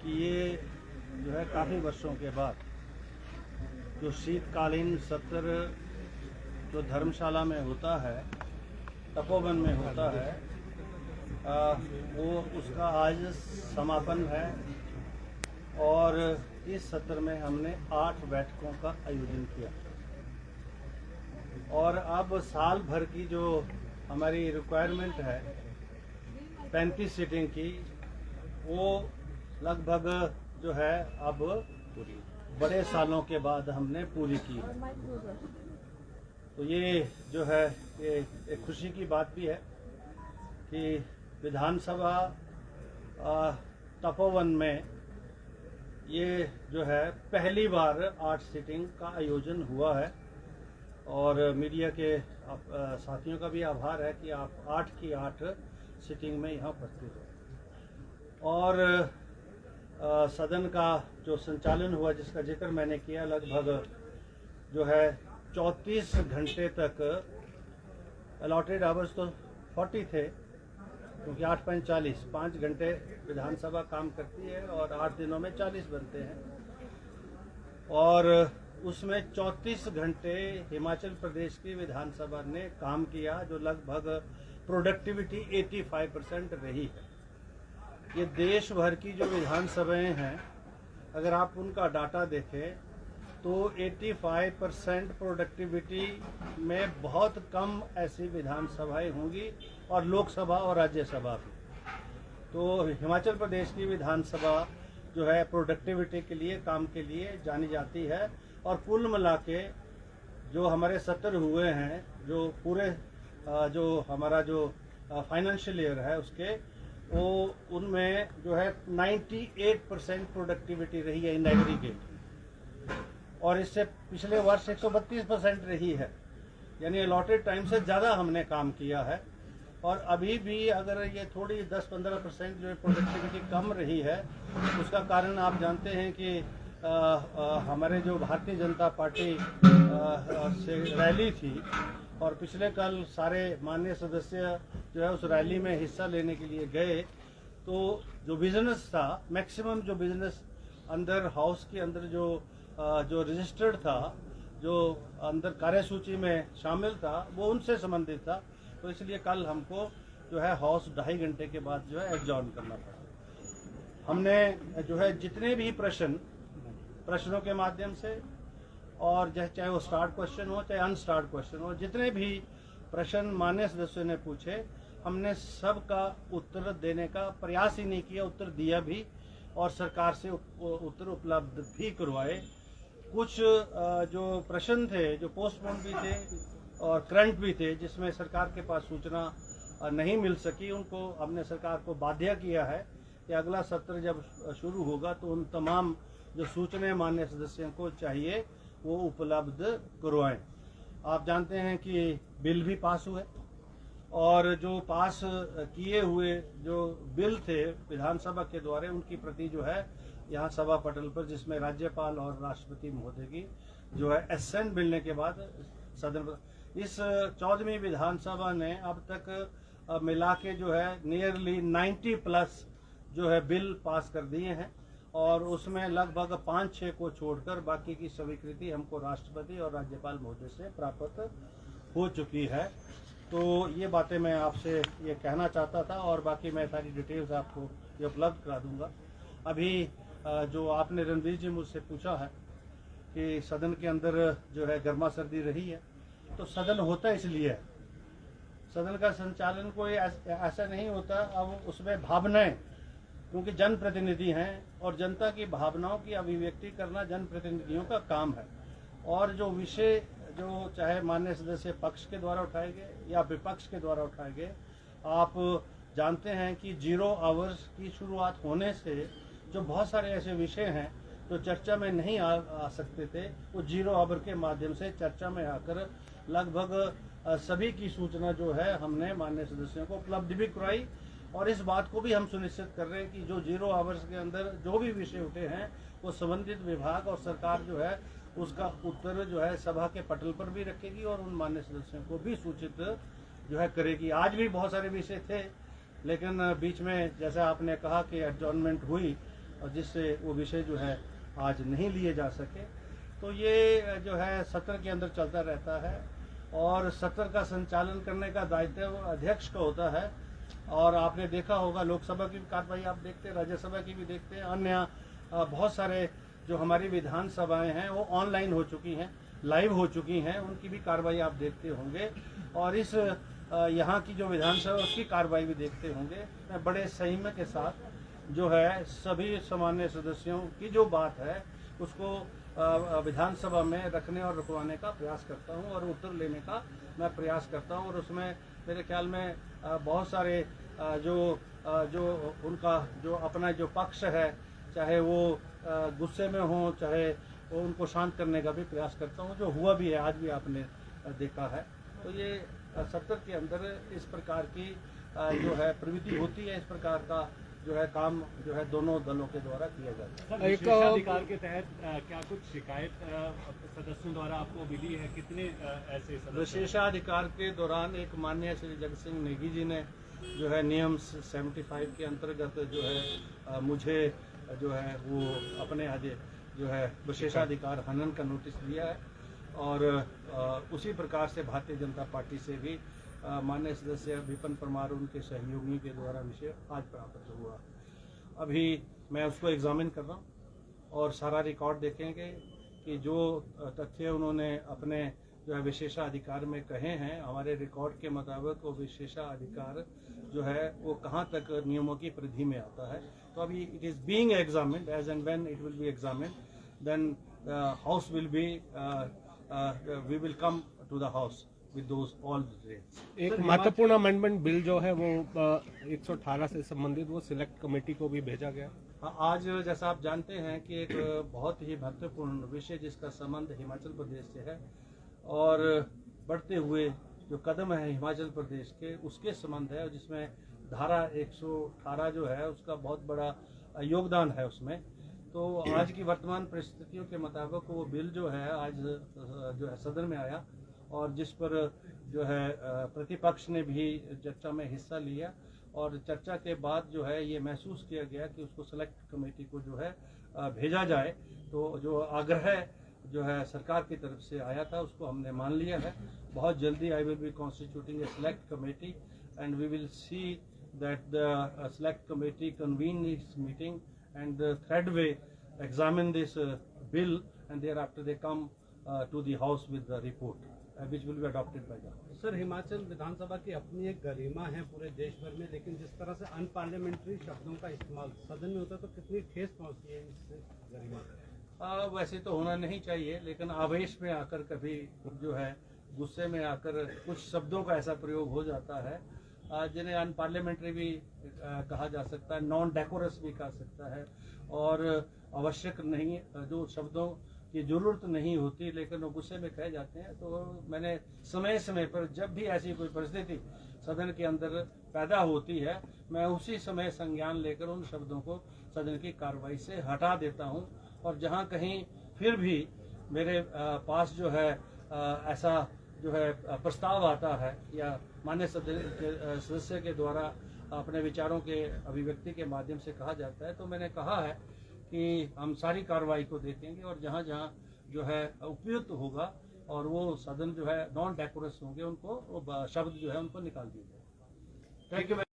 कि ये जो है काफ़ी वर्षों के बाद जो शीतकालीन सत्र जो धर्मशाला में होता है, तपोवन में होता है, वो उसका आज समापन है। और इस सत्र में हमने 8 बैठकों का आयोजन किया और अब साल भर की जो हमारी रिक्वायरमेंट है 35 सीटिंग की, वो लगभग जो है अब बड़े सालों के बाद हमने पूरी की है। तो ये जो है ये एक खुशी की बात भी है कि विधानसभा तपोवन में ये जो है पहली बार 8 सीटिंग का आयोजन हुआ है। और मीडिया के साथियों का भी आभार है कि आप 8 की 8 सीटिंग में यहाँ उपस्थित हो। और सदन का जो संचालन हुआ जिसका जिक्र मैंने किया, लगभग जो है 34 घंटे तक, अलॉटेड आवर्स तो 40 थे क्योंकि 8 × 40 5 घंटे विधानसभा काम करती है और 8 दिनों में 40 बनते हैं। और उसमें 34 घंटे हिमाचल प्रदेश की विधानसभा ने काम किया, जो लगभग प्रोडक्टिविटी 85% रही है। ये देश भर की जो विधानसभाएं हैं, अगर आप उनका डाटा देखें तो 85% प्रोडक्टिविटी में बहुत कम ऐसी विधानसभाएं होंगी, और लोकसभा और राज्यसभा भी। तो हिमाचल प्रदेश की विधानसभा जो है प्रोडक्टिविटी के लिए, काम के लिए जानी जाती है। और कुल मिला के जो हमारे सत्र हुए हैं, जो पूरे जो हमारा जो फाइनेंशियल ईयर है उसके, वो उनमें जो है 98% प्रोडक्टिविटी रही है इन एग्रीगेट, और इससे पिछले वर्ष 132% रही है। यानी अलॉटेड टाइम से ज़्यादा हमने काम किया है। और अभी भी अगर ये थोड़ी 10-15% जो प्रोडक्टिविटी कम रही है, उसका कारण आप जानते हैं कि हमारे जो भारतीय जनता पार्टी से रैली थी, और पिछले कल सारे माननीय सदस्य जो है उस रैली में हिस्सा लेने के लिए गए, तो जो बिजनेस था, मैक्सिमम जो बिजनेस अंदर हाउस के अंदर जो रजिस्टर्ड था, जो अंदर कार्यसूची में शामिल था, वो उनसे संबंधित था। तो इसलिए कल हमको जो है हाउस 2.5 घंटे के बाद जो है एडजॉर्न करना पड़ा। हमने जो है जितने भी प्रश्नों के माध्यम से, और चाहे वो स्टार्ट क्वेश्चन हो चाहे अनस्टार्ट क्वेश्चन हो, जितने भी प्रश्न माननीय सदस्यों ने पूछे, हमने सबका उत्तर देने का प्रयास ही नहीं किया, उत्तर दिया भी और सरकार से उत्तर उपलब्ध भी करवाए। कुछ जो प्रश्न थे जो पोस्टपोन भी थे और करंट भी थे, जिसमें सरकार के पास सूचना नहीं मिल सकी, उनको हमने सरकार को बाध्य किया है कि अगला सत्र जब शुरू होगा तो उन तमाम जो सूचनाएं माननीय सदस्यों को चाहिए वो उपलब्ध करवाएं। आप जानते हैं कि बिल भी पास हुए, और जो पास किए हुए जो बिल थे विधानसभा के द्वारा, उनकी प्रति जो है यहाँ सभा पटल पर, जिसमें राज्यपाल और राष्ट्रपति महोदय की जो है एसेंट मिलने के बाद सदन, इस 14वीं विधानसभा ने अब तक मिला के जो है नियरली 90+ जो है बिल पास कर दिए हैं, और उसमें लगभग 5-6 को छोड़कर बाकी की स्वीकृति हमको राष्ट्रपति और राज्यपाल महोदय से प्राप्त हो चुकी है। तो ये बातें मैं आपसे ये कहना चाहता था, और बाकी मैं सारी डिटेल्स आपको ये उपलब्ध करा दूंगा। अभी जो आपने रणवीर जी मुझसे पूछा है कि सदन के अंदर जो है गर्मा सर्दी रही है, तो सदन होता इसलिए है, सदन का संचालन कोई ऐसा नहीं होता। अब उसमें भावनाएं, क्योंकि जनप्रतिनिधि हैं और जनता की भावनाओं की अभिव्यक्ति करना जनप्रतिनिधियों का काम है। और जो विषय जो चाहे माननीय सदस्य पक्ष के द्वारा उठाए गए या विपक्ष के द्वारा उठाए गए, आप जानते हैं कि 0 आवर्स की शुरुआत होने से जो बहुत सारे ऐसे विषय हैं जो चर्चा में नहीं आ सकते थे, वो 0 आवर के माध्यम से चर्चा में आकर लगभग सभी की सूचना जो है हमने माननीय सदस्यों को उपलब्ध भी कराई। और इस बात को भी हम सुनिश्चित कर रहे हैं कि जो 0 आवर्स के अंदर जो भी विषय उठे हैं, वो संबंधित विभाग और सरकार जो है उसका उत्तर जो है सभा के पटल पर भी रखेगी और उन माननीय सदस्यों को भी सूचित जो है करेगी। आज भी बहुत सारे विषय थे, लेकिन बीच में जैसा आपने कहा कि एडजॉर्नमेंट हुई, और जिससे वो विषय जो है आज नहीं लिए जा सके। तो ये जो है सत्र के अंदर चलता रहता है और सत्र का संचालन करने का दायित्व अध्यक्ष का होता है। और आपने देखा होगा लोकसभा की भी कार्रवाई आप देखते हैं, राज्यसभा की भी देखते हैं, अन्य बहुत सारे जो हमारी विधानसभाएं हैं वो ऑनलाइन हो चुकी हैं, लाइव हो चुकी हैं, उनकी भी कार्रवाई आप देखते होंगे। और इस यहाँ की जो विधानसभा उसकी कार्रवाई भी देखते होंगे। मैं बड़े संयम के साथ जो है सभी सामान्य सदस्यों की जो बात है उसको विधानसभा में रखने और रुकवाने का प्रयास करता हूं और उत्तर लेने का मैं प्रयास करता हूं। और उसमें मेरे ख्याल में बहुत सारे जो उनका जो अपना जो पक्ष है, चाहे वो गुस्से में हो, चाहे वो उनको शांत करने का भी प्रयास करता हूं, जो हुआ भी है, आज भी आपने देखा है। तो ये सत्र के अंदर इस प्रकार की जो है प्रवृत्ति होती है, इस प्रकार का जो है काम जो है दोनों दलों के द्वारा किया जाता है। विशेषाधिकार के तहत क्या कुछ शिकायत सदस्यों द्वारा आपको मिली है? कितने ऐसे सदस्य? विशेषाधिकार के दौरान एक माननीय श्री जगत सिंह नेगी जी ने जो है नियम 75 के अंतर्गत जो है मुझे जो है वो अपने जो है विशेषाधिकार हनन का नोटिस दिया है। और उसी प्रकार से भारतीय जनता पार्टी से भी माननीय सदस्य विपिन परमार उनके सहयोगियों के द्वारा विषय आज प्राप्त हुआ। अभी मैं उसको एग्जामिन कर रहा हूँ और सारा रिकॉर्ड देखेंगे कि जो तथ्य उन्होंने अपने जो है विशेषाधिकार में कहे हैं, हमारे रिकॉर्ड के मुताबिक वो विशेषाधिकार जो है वो कहाँ तक नियमों की परिधि में आता है। तो अभी it is being examined, as and when it will be examined then house will be we will come to the house with those all details। एक महत्वपूर्ण अमेंडमेंट बिल जो है वो 118 से संबंधित वो सिलेक्ट कमेटी को भी भेजा गया। हाँ, आज जैसा आप जानते हैं कि एक बहुत ही महत्वपूर्ण विषय जिसका संबंध हिमाचल प्रदेश से है और बढ़ते हुए जो कदम है हिमाचल प्रदेश के उसके संबंध है, जिसमें धारा 118 जो है उसका बहुत बड़ा योगदान है उसमें। तो आज की वर्तमान परिस्थितियों के मुताबिक वो बिल जो है आज जो है सदन में आया और जिस पर जो है प्रतिपक्ष ने भी चर्चा में हिस्सा लिया और चर्चा के बाद जो है ये महसूस किया गया कि उसको सेलेक्ट कमेटी को जो है भेजा जाए। तो जो आग्रह जो है सरकार की तरफ से आया था उसको हमने मान लिया है। बहुत जल्दी I will be constituting a select committee and we will see that the select committee convene this meeting and the third way examine this bill and thereafter they come to the house with the report which will be adopted by the House। Sir, Himachal Vidhan Sabha की अपनी एक गरिमा है पूरे देश भर में, लेकिन जिस तरह से अनपार्लियामेंट्री शब्दों का इस्तेमाल सदन में होता है तो कितनी ठेस पहुंचती है इससे गरिमा? वैसे तो होना नहीं चाहिए, लेकिन आवेश में आकर कभी जो है गुस्से में आकर कुछ शब्दों का ऐसा प्रयोग हो जाता है जिन्हें अनपार्लियामेंट्री भी कहा जा सकता है, नॉन डेकोरस भी कहा सकता है और आवश्यक नहीं जो शब्दों की जरूरत नहीं होती लेकिन वो गुस्से में कहे जाते हैं। तो मैंने समय समय पर जब भी ऐसी कोई परिस्थिति सदन के अंदर पैदा होती है मैं उसी समय संज्ञान लेकर उन शब्दों को सदन की कार्रवाई से हटा देता हूं। और जहां कहीं फिर भी मेरे पास जो है ऐसा जो है प्रस्ताव आता है या माननीय सदस्य के द्वारा अपने विचारों के अभिव्यक्ति के माध्यम से कहा जाता है तो मैंने कहा है कि हम सारी कार्रवाई को देखेंगे और जहाँ जहाँ जो है उपयुक्त होगा और वो सदन जो है नॉन डेकोरस होंगे उनको वो शब्द जो है उनको निकाल दिए जाए। Thank you.